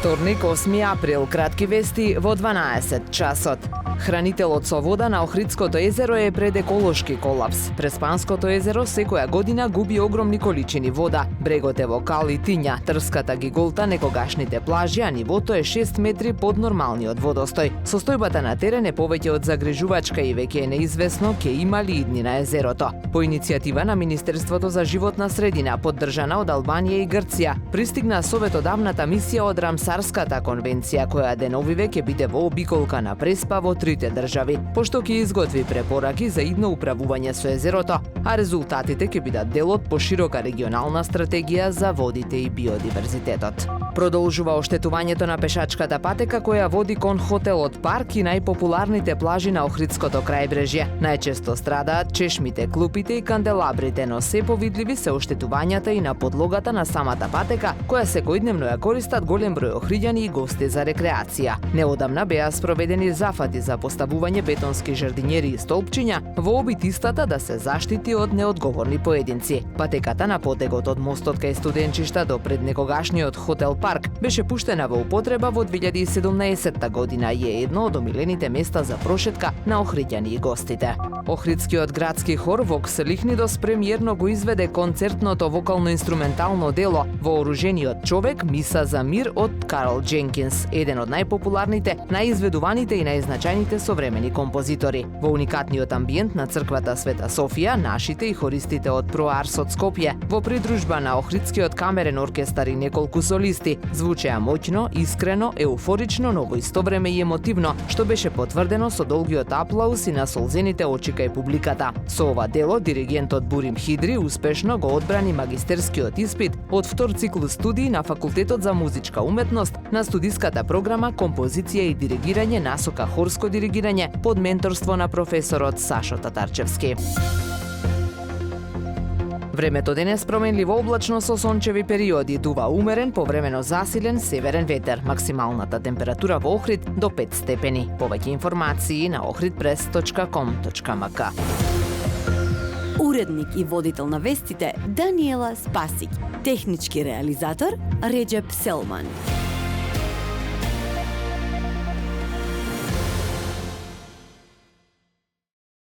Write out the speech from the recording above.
Вторник, 8 април, кратки вести во 12 часот. Хранителот со вода на Охридското езеро е пред еколошки колапс. Преспанското езеро секоја година губи огромни количини вода. Брегот е во кал и тиња, трската ги голта некогашните плажи, а нивото е 6 метри под нормалниот водостој. Состојбата на терен е повеќе од загрижувачка и веќе е неизвестно ќе има ли идни на езерото. По иницијатива на Министерството за животна средина, поддржана од Албанија и Грција, пристигна советодавната мисија од Рамсарската конвенција, која деновиве ќе биде во обиколка на Преспа во трите држави, пошто ќе изготви препораки за идно управување со езерото, а резултатите ќе бидат дел од поширока регионална стратегија за водите и биодиверзитетот. Продолжува оштетувањето на пешачката патека која води кон хотелот Парк и најпопуларните плажи на Охридското крајбрежје. Најчесто страдаат чешмите, клупите и канделабрите, но се повидливи се оштетувањата и на подлогата на самата патека, која секојдневно ја користат голем број охриѓани и гости за рекреација. Неодамна беа спроведени зафати за поставување бетонски жардинјери и столпчиња во обид истата да се заштити од неодговорни поединци. Патеката на потегот од мостот кај студенчишта до преднекогашниот хотел Парк беше пуштена во употреба во 2017 година и е едно од омилените места за прошетка на охриѓани и гостите. Охридскиот градски хор Вокс Лихнидос премиерно го изведе концертното вокално-инструментално дело Вооружениот човек, миса за мир од Карл Дженкинс, еден од најпопуларните, најизведуваните и најзначајните современи композитори. Во уникатниот амбиент на црквата Света Софија, нашите и хористите од Проарс од Скопје, во придружба на Охридскиот камерен оркестар и неколку солисти, звучеа моќно, искрено, еуфорично, но во исто време и емотивно, што беше потврдено со долгиот аплауз и на солзените очи кај публиката. Со ова дело диригентот Бурим Хидри успешно го одбрани магистерскиот испит од втор циклус студии на Факултетот за музичка уметност на студиската програма Композиција и диригирање насока хорско диригирање под менторство на професорот Сашо Татарчевски. Времето денес променливо облачно со сончеви периоди, дува умерен, повремено засилен северен ветер. Максималната температура во Охрид до 5 степени. Повеќе информации на ohridpress.com.mk. Уредник и водител на вестите Даниела Спасик. Технички реализатор Реджеп Селман.